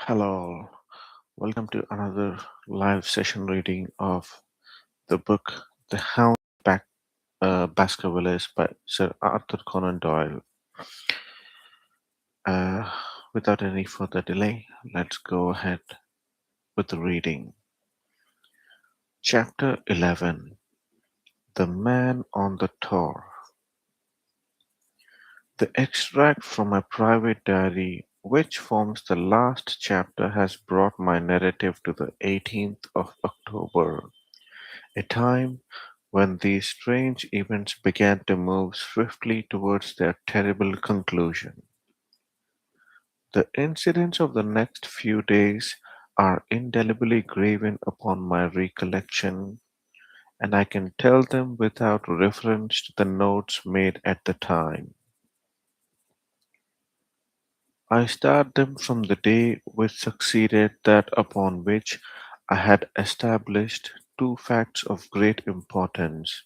Hello, welcome to another live session reading of the book The Hound Baskervilles by Sir Arthur Conan Doyle. Uh, Without any further delay, let's go ahead with the reading. Chapter 11. The Man on the Tour. The extract from my private diary, which forms the last chapter, has brought my narrative to the 18th of October, a time when these strange events began to move swiftly towards their terrible conclusion. The incidents of the next few days are indelibly graven upon my recollection, and I can tell them without reference to the notes made at the time. I start them from the day which succeeded that upon which I had established two facts of great importance.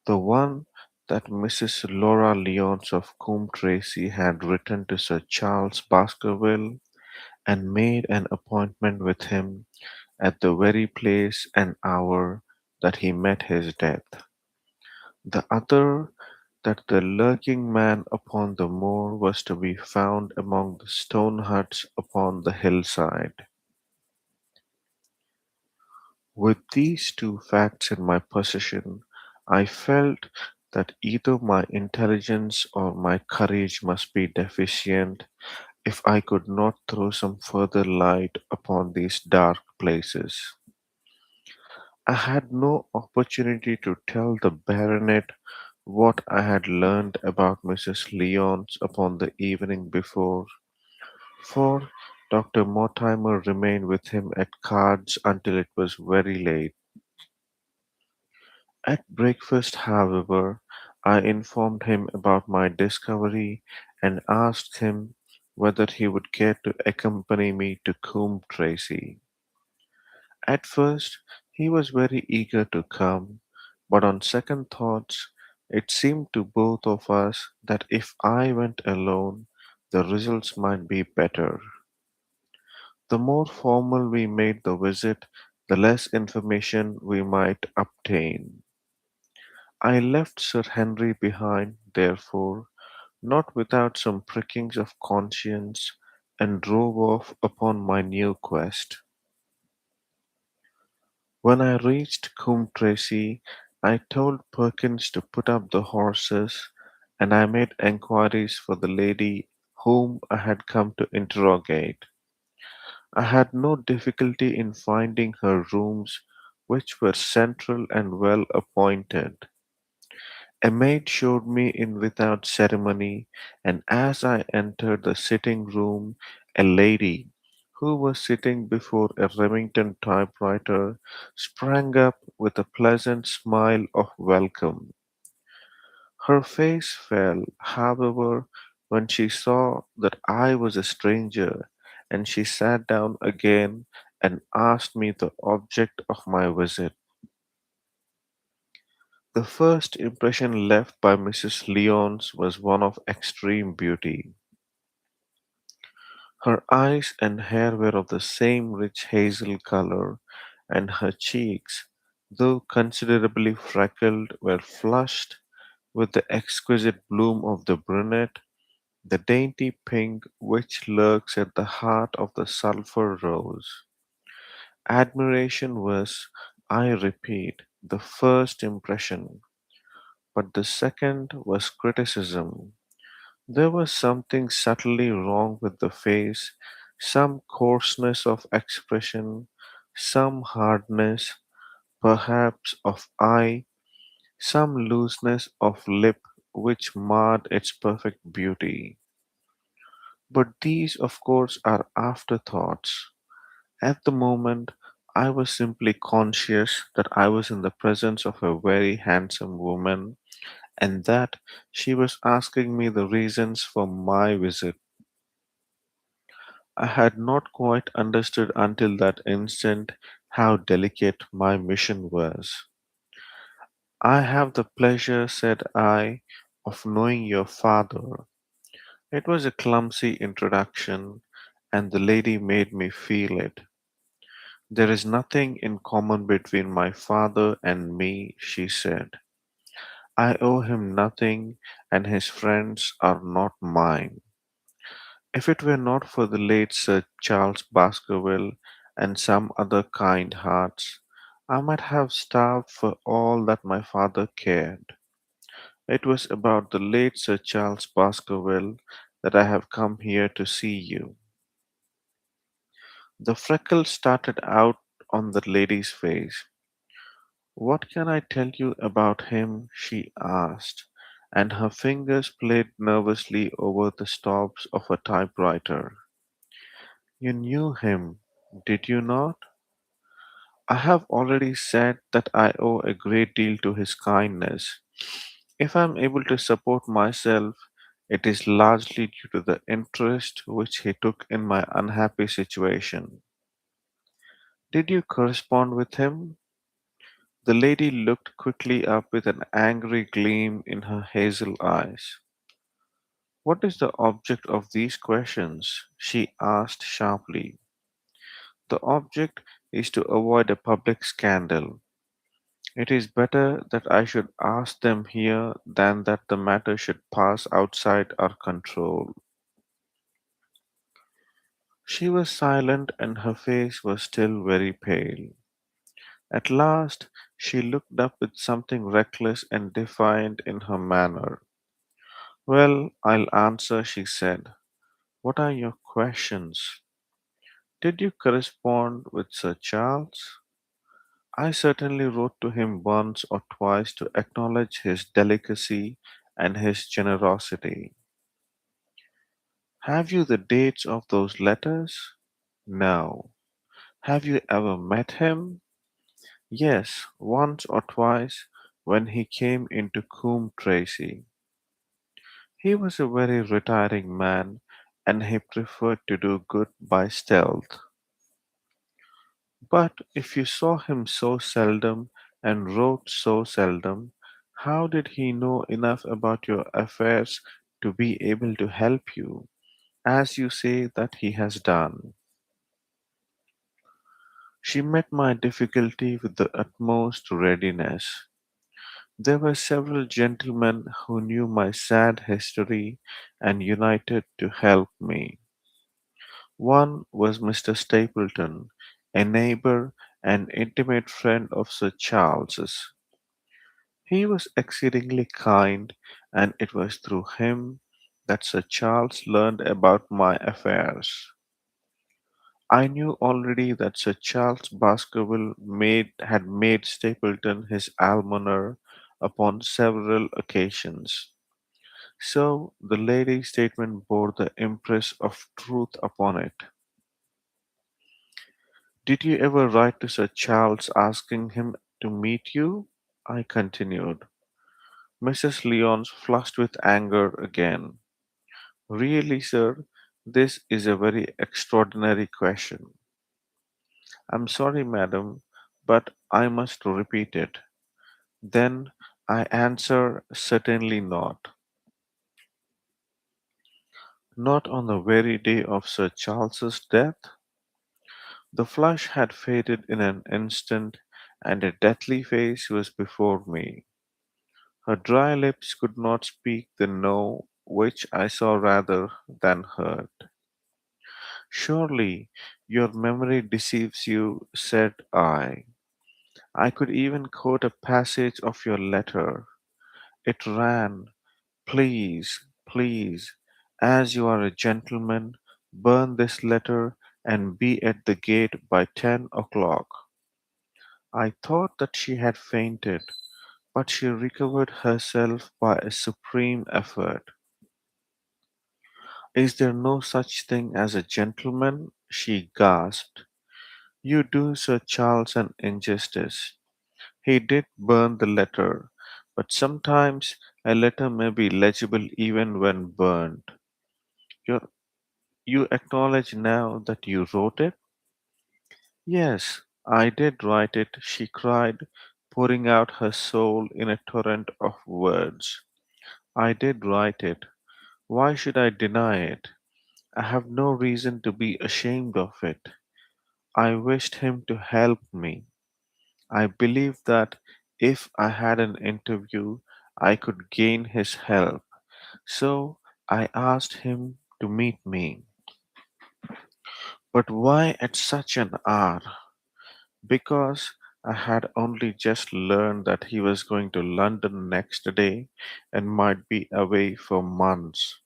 The one that Mrs. Laura Lyons of Coombe Tracey had written to Sir Charles Baskerville and made an appointment with him at the very place and hour that he met his death. The other, that the lurking man upon the moor was to be found among the stone huts upon the hillside. With these two facts in my possession, I felt that either my intelligence or my courage must be deficient if I could not throw some further light upon these dark places. I had no opportunity to tell the baronet what I had learned about Mrs. Lyons upon the evening before, for Dr. Mortimer remained with him at cards until it was very late. At breakfast, however, I informed him about my discovery and asked him whether he would care to accompany me to Coombe Tracey. At first, he was very eager to come, but on second thoughts, it seemed to both of us that if I went alone, the results might be better. The more formal we made the visit, the less information we might obtain. I left Sir Henry behind, therefore, not without some prickings of conscience, and drove off upon my new quest. When I reached Coombe Tracey, I told Perkins to put up the horses, and I made enquiries for the lady whom I had come to interrogate. I had no difficulty in finding her rooms, which were central and well appointed. A maid showed me in without ceremony, and as I entered the sitting room, a lady, who was sitting before a Remington typewriter, sprang up with a pleasant smile of welcome. Her face fell, however, when she saw that I was a stranger, and she sat down again and asked me the object of my visit. The first impression left by Mrs. Lyons was one of extreme beauty. Her eyes and hair were of the same rich hazel color, and her cheeks, though considerably freckled, were flushed with the exquisite bloom of the brunette, the dainty pink which lurks at the heart of the sulphur rose. Admiration was, I repeat, the first impression, but the second was criticism. There was something subtly wrong with the face, some coarseness of expression, some hardness, perhaps, of eye, some looseness of lip which marred its perfect beauty. But these, of course, are afterthoughts. At the moment, I was simply conscious that I was in the presence of a very handsome woman and that she was asking me the reasons for my visit. I had not quite understood until that instant how delicate my mission was. "I have the pleasure," said I, "of knowing your father." It was a clumsy introduction, and the lady made me feel it. There is nothing in common between my father and me, she said. I owe him nothing, and his friends are not mine. If it were not for the late Sir Charles Baskerville and some other kind hearts, I might have starved for all that my father cared. It was about the late Sir Charles Baskerville that I have come here to see you. The freckles started out on the lady's face. What can I tell you about him? She asked, and her fingers played nervously over the stops of a typewriter. You knew him, did you not? I have already said that I owe a great deal to his kindness. If I am able to support myself, it is largely due to the interest which he took in my unhappy situation. Did you correspond with him? The lady looked quickly up with an angry gleam in her hazel eyes. What is the object of these questions? She asked sharply. The object is to avoid a public scandal. It is better that I should ask them here than that the matter should pass outside our control. She was silent and her face was still very pale. At last, she looked up with something reckless and defiant in her manner. Well, I'll answer, she said. What are your questions? Did you correspond with Sir Charles? I certainly wrote to him once or twice to acknowledge his delicacy and his generosity. Have you the dates of those letters? No. Have you ever met him? Yes, once or twice when he came into Coombe Tracy. He was a very retiring man and he preferred to do good by stealth. But if you saw him so seldom and wrote so seldom, how did he know enough about your affairs to be able to help you, as you say that he has done? She met my difficulty with the utmost readiness. There were several gentlemen who knew my sad history and united to help me. One was Mr. Stapleton, a neighbor and intimate friend of Sir Charles's. He was exceedingly kind, and it was through him that Sir Charles learned about my affairs. I knew already that Sir Charles Baskerville had made Stapleton his almoner upon several occasions. So the lady's statement bore the impress of truth upon it. Did you ever write to Sir Charles asking him to meet you? I continued. Mrs. Lyons flushed with anger again. Really, sir, this is a very extraordinary question. I'm sorry, madam, but I must repeat it. Then I answer certainly not. Not on the very day of Sir Charles's death. The flush had faded in an instant, and a deathly face was before me. Her dry lips could not speak the no which I saw rather than heard. Surely your memory deceives you, said I. I could even quote a passage of your letter. It ran, please, please, as you are a gentleman, burn this letter and be at the gate by 10 o'clock. I thought that she had fainted, but she recovered herself by a supreme effort. Is there no such thing as a gentleman? She gasped. You do Sir Charles an injustice. He did burn the letter, but sometimes a letter may be legible even when burned. You, you acknowledge now that you wrote it? Yes, I did write it, she cried, pouring out her soul in a torrent of words. I did write it. Why should I deny it? I have no reason to be ashamed of it. I wished him to help me. I believed that if I had an interview, I could gain his help. So I asked him to meet me. But why at such an hour? Because I had only just learned that he was going to London next day and might be away for months.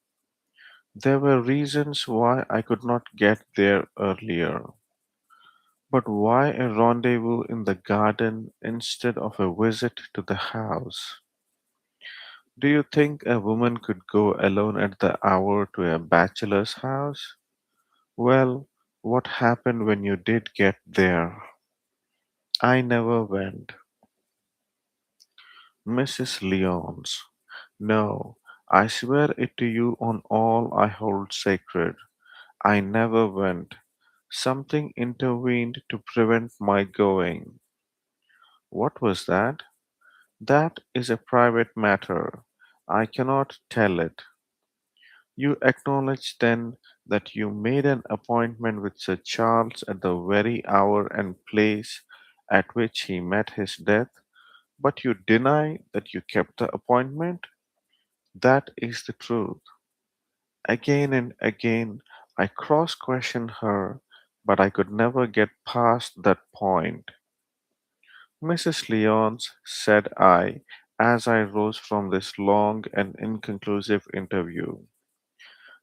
There were reasons why I could not get there earlier. But why a rendezvous in the garden instead of a visit to the house? Do you think a woman could go alone at the hour to a bachelor's house? Well, what happened when you did get there? I never went. Mrs. Lyons. No, I swear it to you on all I hold sacred. I never went. Something intervened to prevent my going. What was that? That is a private matter. I cannot tell it. You acknowledge then that you made an appointment with Sir Charles at the very hour and place at which he met his death, but you deny that you kept the appointment? That is the truth. Again and again I cross questioned her, but I could never get past that point. Mrs. Lyons, said I, as I rose from this long and inconclusive interview,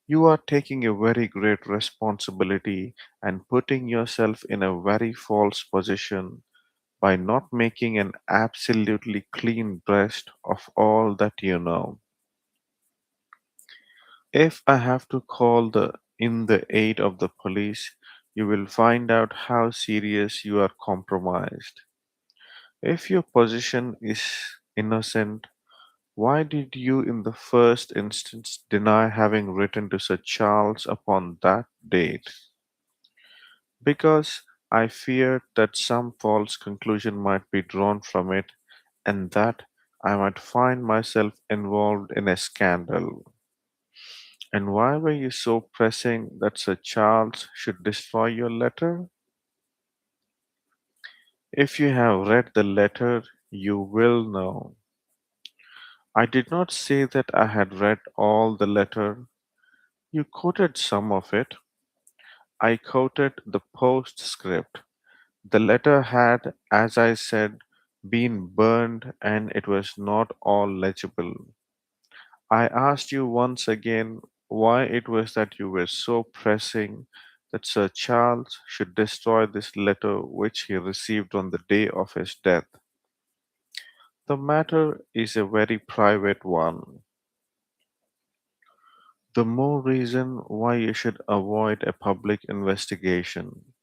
you are taking a very great responsibility and putting yourself in a very false position by not making an absolutely clean breast of all that you know. If I have to call in the aid of the police, you will find out how serious you are compromised. If your position is innocent, why did you in the first instance deny having written to Sir Charles upon that date? Because I feared that some false conclusion might be drawn from it and that I might find myself involved in a scandal. And why were you so pressing that Sir Charles should destroy your letter? If you have read the letter, you will know. I did not say that I had read all the letter. You quoted some of it. I quoted the postscript. The letter had, as I said, been burned and it was not all legible. I asked you once again why it was that you were so pressing that Sir Charles should destroy this letter which he received on the day of his death. The matter is a very private one. The more reason why you should avoid a public investigation.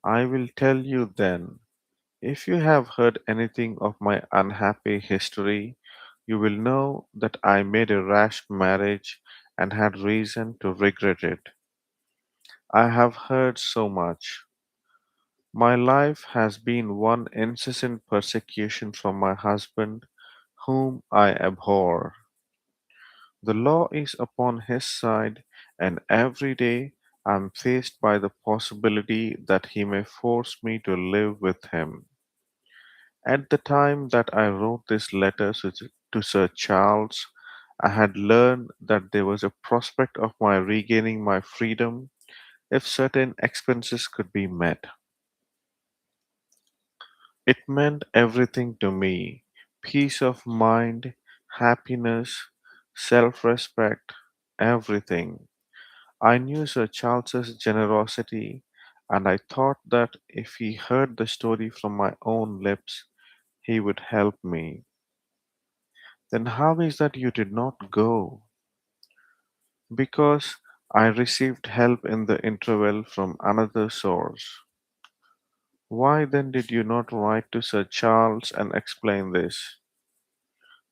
I will tell you then. If you have heard anything of my unhappy history, you will know that I made a rash marriage and had reason to regret it. I have heard so much. My life has been one incessant persecution from my husband, whom I abhor. The law is upon his side, and every day I am faced by the possibility that he may force me to live with him. At the time that I wrote this letter to Sir Charles, I had learned that there was a prospect of my regaining my freedom if certain expenses could be met. It meant everything to me: peace of mind, happiness, self respect, everything. I knew Sir Charles's generosity, and I thought that if he heard the story from my own lips, he would help me. Then how is that you did not go? Because I received help in the interval from another source. Why then did you not write to Sir Charles and explain this?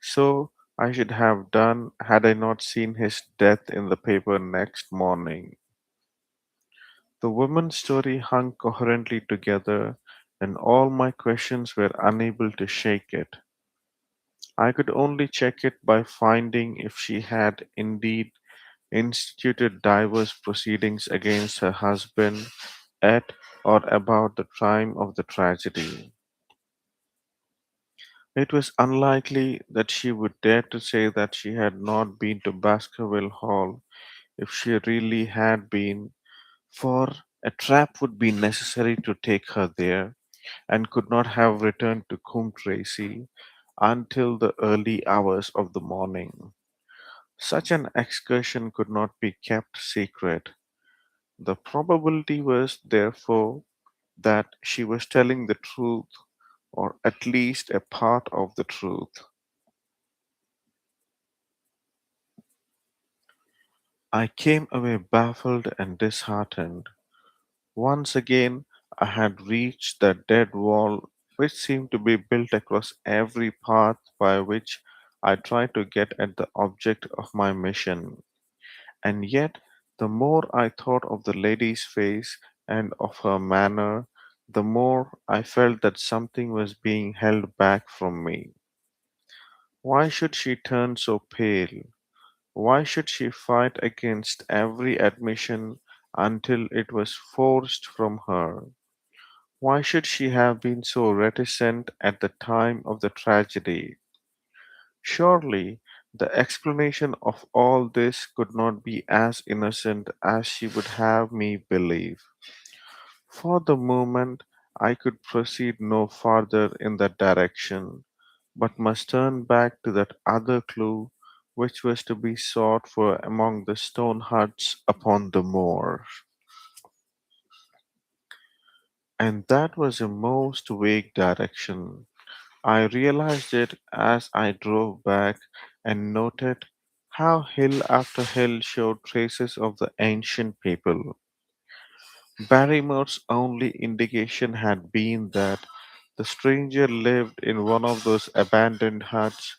So I should have done had I not seen his death in the paper next morning. The woman's story hung coherently together, and all my questions were unable to shake it. I could only check it by finding if she had indeed instituted diverse proceedings against her husband at or about the time of the tragedy. It was unlikely that she would dare to say that she had not been to Baskerville Hall if she really had been, for a trap would be necessary to take her there, and could not have returned to Coombe Tracy until the early hours of the morning. Such an excursion could not be kept secret. The probability was, therefore, that she was telling the truth, or at least a part of the truth. I came away baffled and disheartened. Once again, I had reached the dead wall which seemed to be built across every path by which I tried to get at the object of my mission. And yet, the more I thought of the lady's face and of her manner, the more I felt that something was being held back from me. Why should she turn so pale? Why should she fight against every admission until it was forced from her? Why should she have been so reticent at the time of the tragedy? Surely the explanation of all this could not be as innocent as she would have me believe. For the moment, I could proceed no farther in that direction, but must turn back to that other clue which was to be sought for among the stone huts upon the moor. And that was a most vague direction. I realized it as I drove back and noted how hill after hill showed traces of the ancient people. Barrymore's only indication had been that the stranger lived in one of those abandoned huts,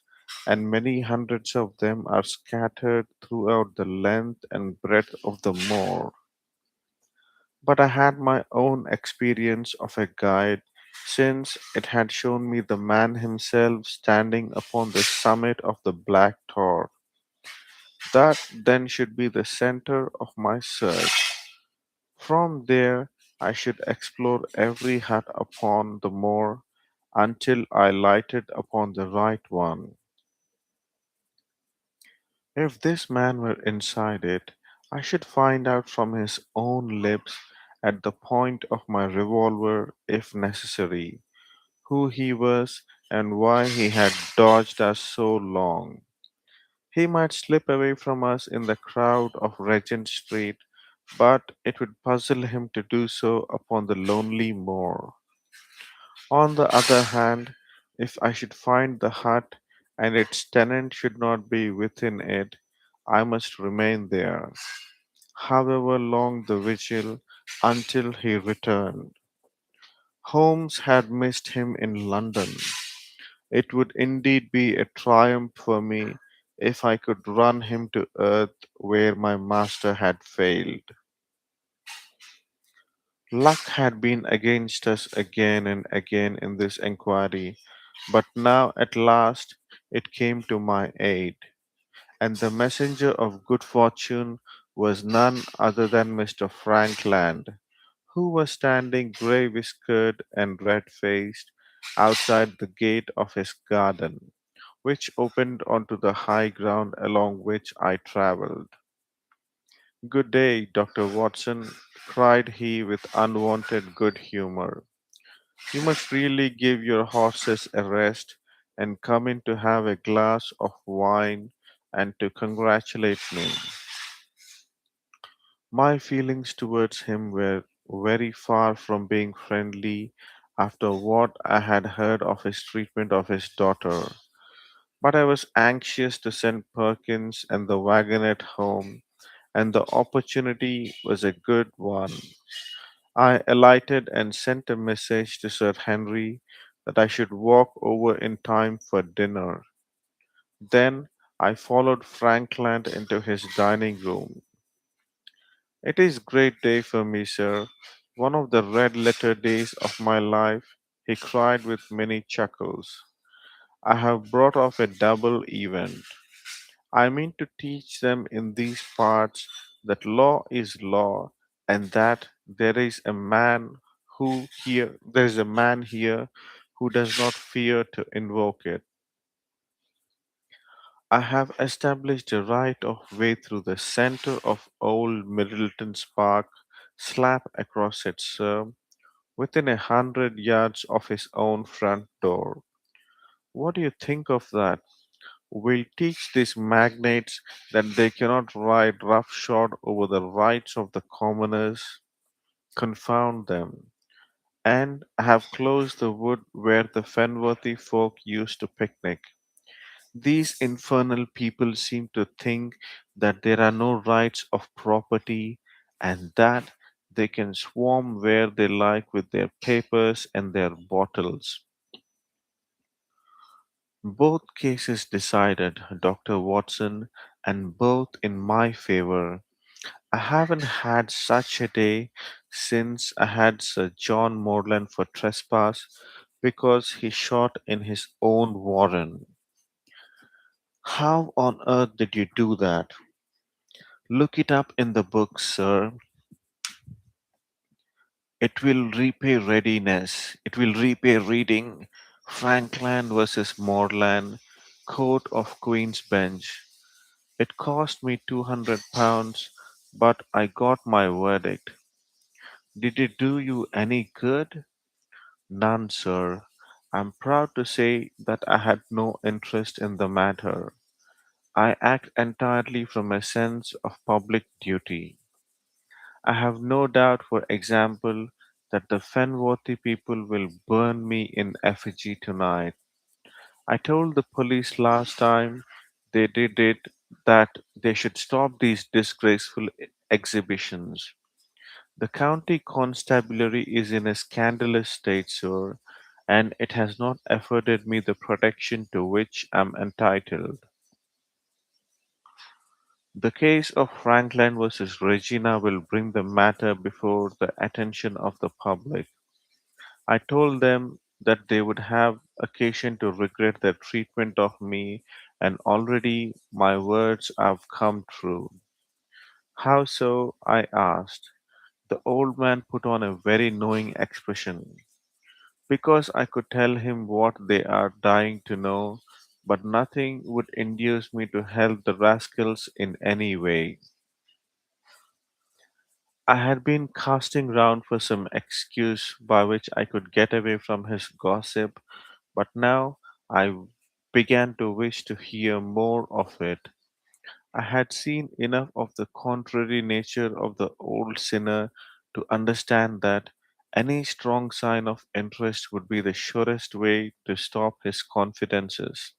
and many hundreds of them are scattered throughout the length and breadth of the moor. But I had my own experience of a guide, since it had shown me the man himself standing upon the summit of the Black Tor. That then should be the center of my search. From there, I should explore every hut upon the moor until I lighted upon the right one. If this man were inside it, I should find out from his own lips at the point of my revolver, if necessary, who he was and why he had dodged us so long. He might slip away from us in the crowd of Regent Street, but it would puzzle him to do so upon the lonely moor. On the other hand, if I should find the hut and its tenant should not be within it, I must remain there, however long the vigil, until he returned. Holmes had missed him in London. It would indeed be a triumph for me if I could run him to earth where my master had failed. Luck had been against us again and again in this enquiry, but now at last it came to my aid, and the messenger of good fortune was none other than Mr. Frank Land, who was standing grey whiskered and red faced outside the gate of his garden, which opened onto the high ground along which I travelled. "Good day, Dr. Watson," cried he with unwonted good humour. "You must really give your horses a rest and come in to have a glass of wine and to congratulate me." My feelings towards him were very far from being friendly after what I had heard of his treatment of his daughter, but I was anxious to send Perkins and the wagonette home, and the opportunity was a good one. I alighted and sent a message to Sir Henry that I should walk over in time for dinner. Then I followed Frankland into his dining room. "It is great day for me, sir, one of the red letter days of my life," he cried with many chuckles. "I have brought off a double event. I mean to teach them in these parts that law is law and that there is a man here who does not fear to invoke it. I have established a right of way through the center of old Middleton's Park, slap across it, sir, within 100 yards of his own front door. What do you think of that? We'll teach these magnates that they cannot ride roughshod over the rights of the commoners. Confound them. And I have closed the wood where the Fenworthy folk used to picnic. These infernal people seem to think that there are no rights of property and that they can swarm where they like with their papers and their bottles. Both cases decided, Dr. Watson, and both in my favor. I haven't had such a day since I had Sir John Morland for trespass because he shot in his own warren. How on earth did you do that? Look it up in the book, sir. It will repay readiness. It will repay reading. Frankland versus Morland, Court of Queen's Bench. It cost me £200, but I got my verdict. Did it do you any good? None, sir. I'm proud to say that I had no interest in the matter. I act entirely from a sense of public duty. I have no doubt, for example, that the Fenworthy people will burn me in effigy tonight. I told the police last time they did it that they should stop these disgraceful exhibitions. The county constabulary is in a scandalous state, sir, and it has not afforded me the protection to which I am entitled. The case of Franklin versus Regina will bring the matter before the attention of the public. I told them that they would have occasion to regret their treatment of me, and already my words have come true. How so? I asked. The old man put on a very knowing expression. Because I could tell him what they are dying to know, but nothing would induce me to help the rascals in any way. I had been casting round for some excuse by which I could get away from his gossip, but now I began to wish to hear more of it. I had seen enough of the contrary nature of the old sinner to understand that any strong sign of interest would be the surest way to stop his confidences.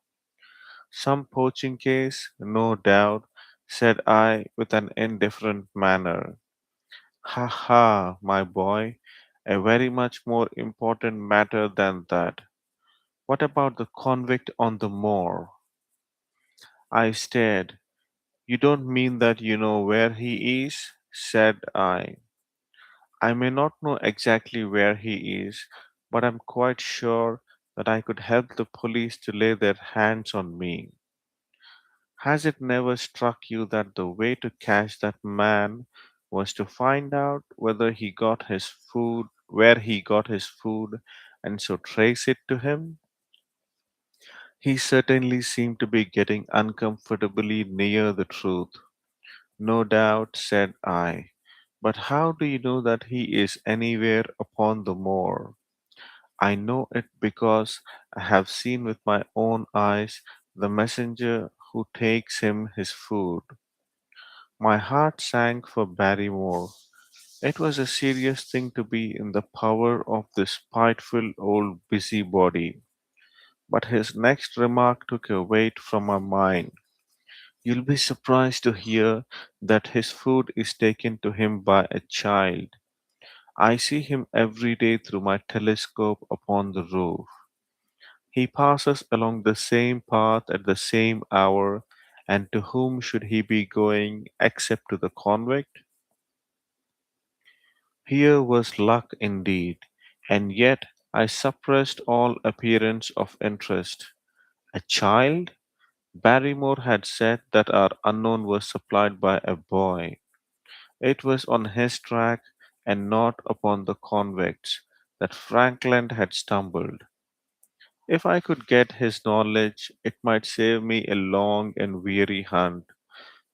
Some poaching case, no doubt, said I with an indifferent manner. Ha ha, my boy, a very much more important matter than that. What about the convict on the moor? I stared. You don't mean that you know where he is? Said I. I may not know exactly where he is, but I'm quite sure that I could help the police to lay their hands on me. Has it never struck you that the way to catch that man was to find out whether he got his food, where he got his food, and so trace it to him? He certainly seemed to be getting uncomfortably near the truth. No doubt, said I. But how do you know that he is anywhere upon the moor? I know it because I have seen with my own eyes the messenger who takes him his food. My heart sank for Barrymore. It was a serious thing to be in the power of this spiteful old busybody. But his next remark took a weight from my mind. You'll be surprised to hear that his food is taken to him by a child. I see him every day through my telescope upon the roof. He passes along the same path at the same hour, and to whom should he be going except to the convict? Here was luck indeed, and yet I suppressed all appearance of interest. A child? Barrymore had said that our unknown was supplied by a boy. It was on his track and not upon the convicts that Frankland had stumbled. If I could get his knowledge, it might save me a long and weary hunt,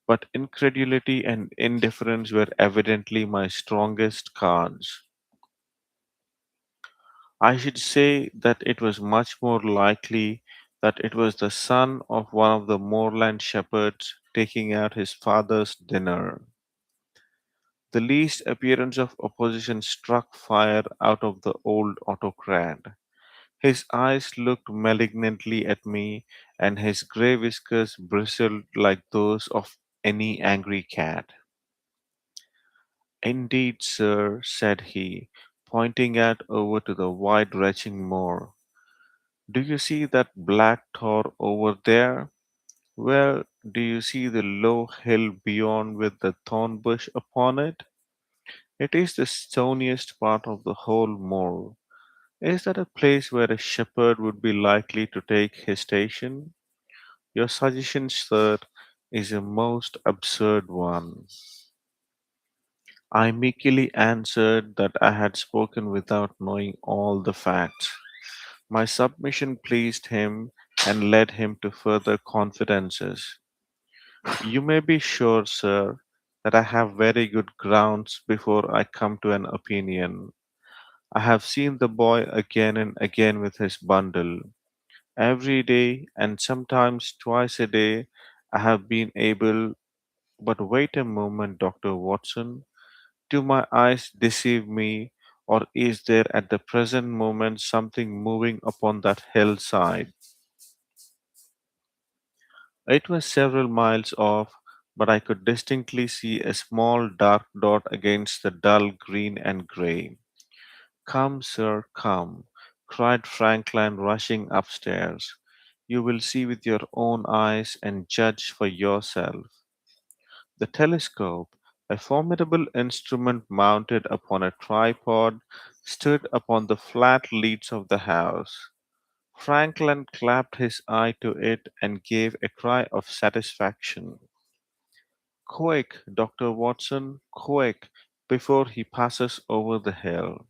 but incredulity and indifference were evidently my strongest cards. I should say that it was much more likely that it was the son of one of the moorland shepherds taking out his father's dinner. The least appearance of opposition struck fire out of the old autocrat. His eyes looked malignantly at me, and his grey whiskers bristled like those of any angry cat. Indeed, sir, said he, pointing out over to the wide reaching moor. Do you see that black tor over there? Well, do you see the low hill beyond with the thorn bush upon it? It is the stoniest part of the whole moor. Is that a place where a shepherd would be likely to take his station? Your suggestion, sir, is a most absurd one. I meekly answered that I had spoken without knowing all the facts. My submission pleased him and led him to further confidences. You may be sure, sir, that I have very good grounds before I come to an opinion. I have seen the boy again and again with his bundle. Every day, and sometimes twice a day, I have been able. But wait a moment, Dr. Watson. Do my eyes deceive me, or is there at the present moment something moving upon that hillside? It was several miles off, but I could distinctly see a small dark dot against the dull green and grey. Come, sir, come, cried Franklin, rushing upstairs. You will see with your own eyes and judge for yourself. The telescope, a formidable instrument mounted upon a tripod, stood upon the flat leads of the house. Franklin clapped his eye to it and gave a cry of satisfaction. Quick, Dr. Watson, quick, before he passes over the hill.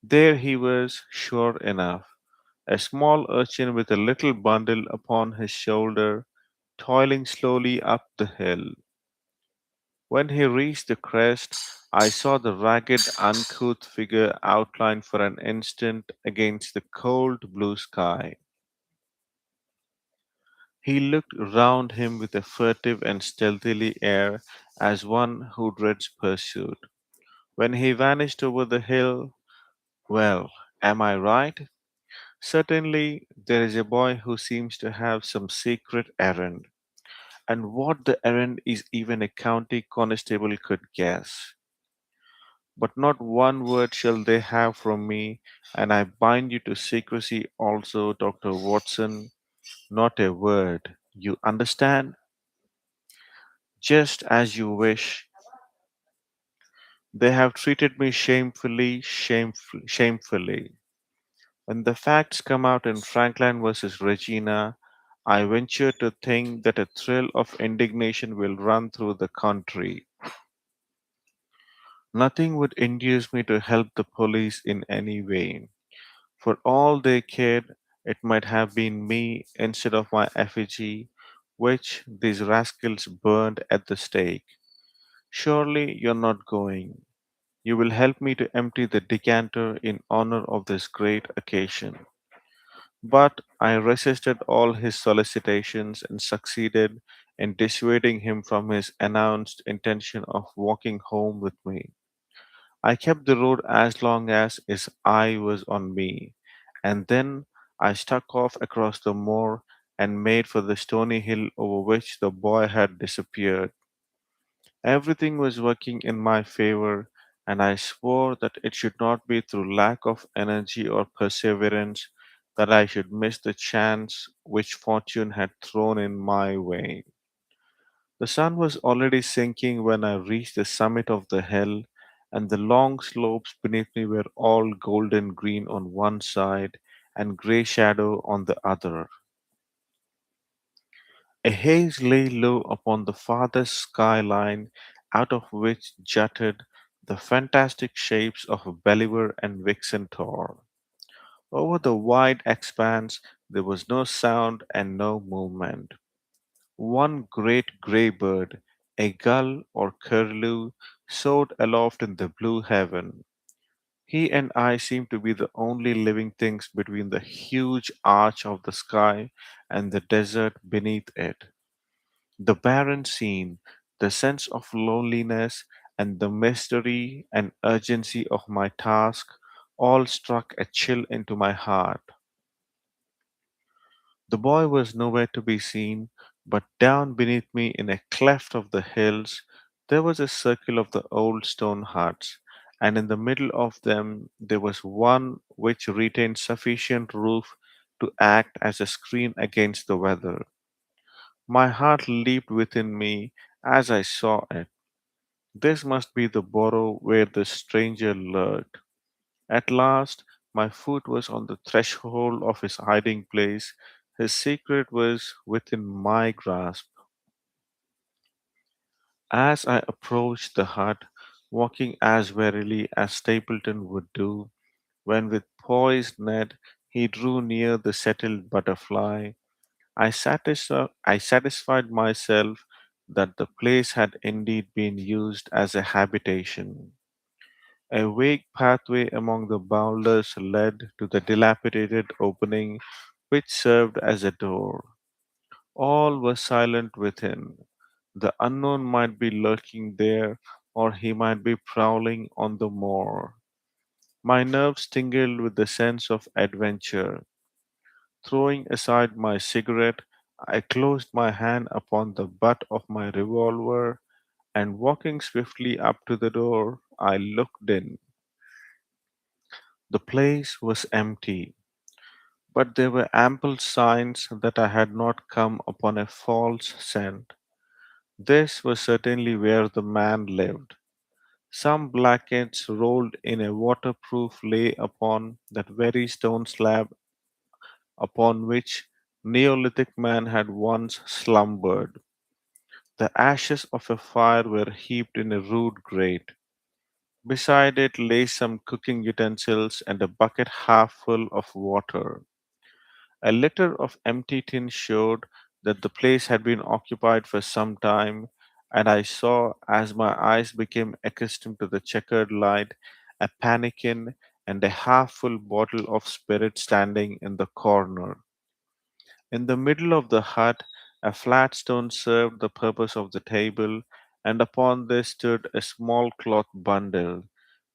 There he was, sure enough, a small urchin with a little bundle upon his shoulder, toiling slowly up the hill. When he reached the crest, I saw the ragged, uncouth figure outlined for an instant against the cold blue sky. He looked round him with a furtive and stealthy air, as one who dreads pursuit. When he vanished over the hill, well, am I right? Certainly, there is a boy who seems to have some secret errand, and what the errand is even a county constable could guess. But not one word shall they have from me, and I bind you to secrecy also, Dr. Watson. Not a word. You understand? Just as you wish. They have treated me shamefully. When the facts come out in Franklin versus Regina, I venture to think that a thrill of indignation will run through the country. Nothing would induce me to help the police in any way. For all they cared, it might have been me instead of my effigy, which these rascals burned at the stake. Surely you're not going. You will help me to empty the decanter in honor of this great occasion. But I resisted all his solicitations and succeeded in dissuading him from his announced intention of walking home with me. I kept the road as long as his eye was on me, and then I struck off across the moor and made for the stony hill over which the boy had disappeared. Everything was working in my favor, and I swore that it should not be through lack of energy or perseverance that I should miss the chance which fortune had thrown in my way. The sun was already sinking when I reached the summit of the hill, and the long slopes beneath me were all golden green on one side and grey shadow on the other. A haze lay low upon the farthest skyline, out of which jutted the fantastic shapes of Believer and Vixen Tor. Over the wide expanse there was no sound and no movement. One great grey bird, a gull or curlew, soared aloft in the blue heaven. He and I seemed to be the only living things between the huge arch of the sky and the desert beneath it. The barren scene, the sense of loneliness, and the mystery and urgency of my task all struck a chill into my heart. The boy was nowhere to be seen, but down beneath me in a cleft of the hills there was a circle of the old stone huts, and in the middle of them there was one which retained sufficient roof to act as a screen against the weather. My heart leaped within me as I saw it. This must be the burrow where the stranger lurked. At last, my foot was on the threshold of his hiding place. His secret was within my grasp. As I approached the hut, walking as warily as Stapleton would do, when with poised net he drew near the settled butterfly, I satisfied myself that the place had indeed been used as a habitation. A vague pathway among the boulders led to the dilapidated opening which served as a door. All was silent within. The unknown might be lurking there, or he might be prowling on the moor. My nerves tingled with the sense of adventure. Throwing aside my cigarette, I closed my hand upon the butt of my revolver and walking swiftly up to the door, I looked in. The place was empty, but there were ample signs that I had not come upon a false scent. This was certainly where the man lived. Some blankets rolled in a waterproof lay upon that very stone slab upon which Neolithic man had once slumbered. The ashes of a fire were heaped in a rude grate. Beside it lay some cooking utensils and a bucket half full of water. A litter of empty tins showed that the place had been occupied for some time, and I saw, as my eyes became accustomed to the checkered light, a pannikin and a half full bottle of spirit standing in the corner. In the middle of the hut, a flat stone served the purpose of the table, and upon this stood a small cloth bundle,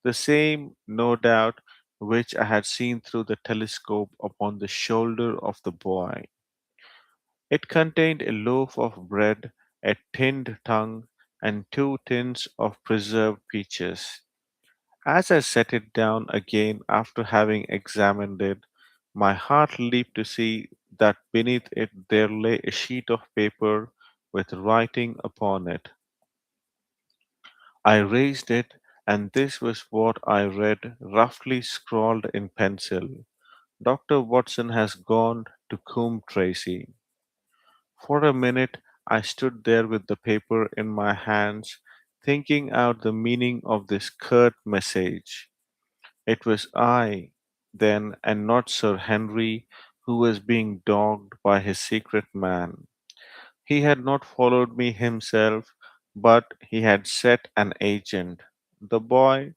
the same, no doubt, which I had seen through the telescope upon the shoulder of the boy. It contained a loaf of bread, a tinned tongue, and two tins of preserved peaches. As I set it down again after having examined it, my heart leaped to see that beneath it there lay a sheet of paper with writing upon it. I raised it, and this was what I read, roughly scrawled in pencil. Dr. Watson has gone to Coombe Tracy. For a minute I stood there with the paper in my hands, thinking out the meaning of this curt message. It was I, then, and not Sir Henry, who was being dogged by his secret man. He had not followed me himself, but he had set an agent, the boy,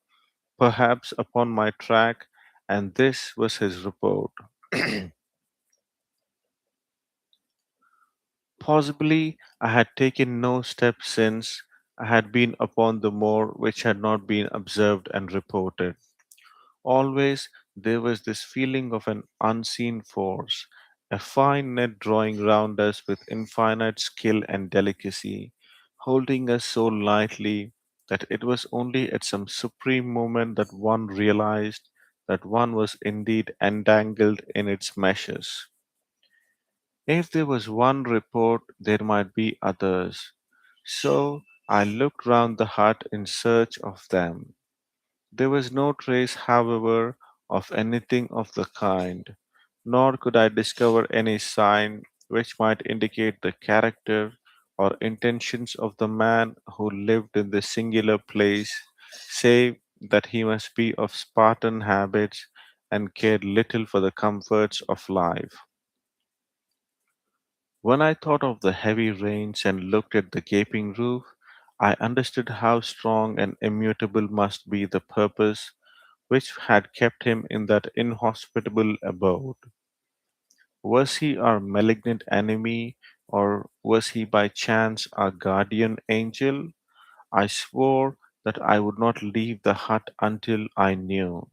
perhaps upon my track, and this was his report. Possibly I had taken no step since I had been upon the moor which had not been observed and reported. Always there was this feeling of an unseen force, a fine net drawing round us with infinite skill and delicacy, holding us so lightly that it was only at some supreme moment that one realized that one was indeed entangled in its meshes. If there was one report, there might be others. So I looked round the hut in search of them. There was no trace, however, of anything of the kind, nor could I discover any sign which might indicate the character or intentions of the man who lived in this singular place, save that he must be of Spartan habits and cared little for the comforts of life. When I thought of the heavy rains and looked at the gaping roof, I understood how strong and immutable must be the purpose which had kept him in that inhospitable abode. Was he our malignant enemy, or was he by chance our guardian angel? I swore that I would not leave the hut until I knew.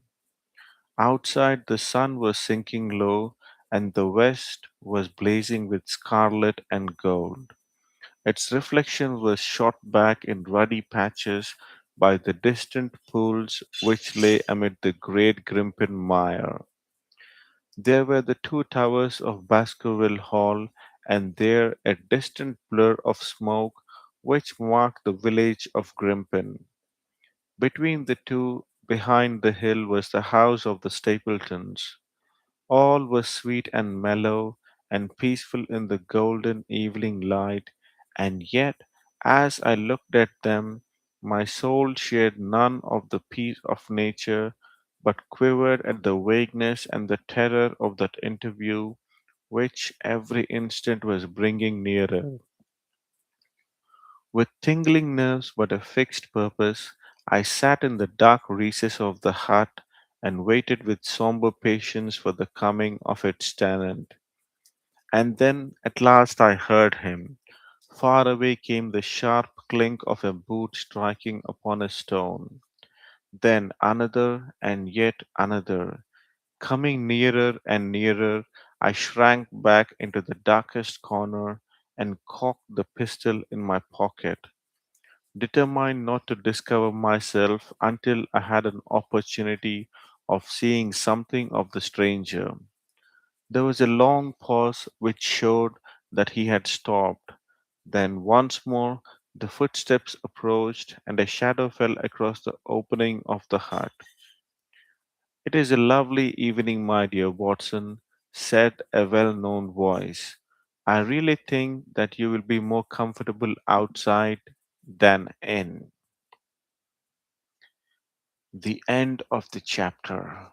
Outside, the sun was sinking low, and the west was blazing with scarlet and gold. Its reflection was shot back in ruddy patches by the distant pools which lay amid the great Grimpen mire. There were the two towers of Baskerville Hall, and there a distant blur of smoke which marked the village of Grimpen. Between the two, behind the hill, was the house of the Stapletons. All was sweet and mellow and peaceful in the golden evening light, and yet, as I looked at them, my soul shared none of the peace of nature, but quivered at the vagueness and the terror of that interview which every instant was bringing nearer. With tingling nerves but a fixed purpose, I sat in the dark recess of the hut and waited with somber patience for the coming of its tenant. And then at last I heard him. Far away came the sharp clink of a boot striking upon a stone. Then another and yet another. Coming nearer and nearer, I shrank back into the darkest corner and cocked the pistol in my pocket, determined not to discover myself until I had an opportunity of seeing something of the stranger. There was a long pause which showed that he had stopped. Then once more the footsteps approached, and a shadow fell across the opening of the hut. "It is a lovely evening, my dear Watson," said a well known voice. "I really think that you will be more comfortable outside than in." The end of the chapter.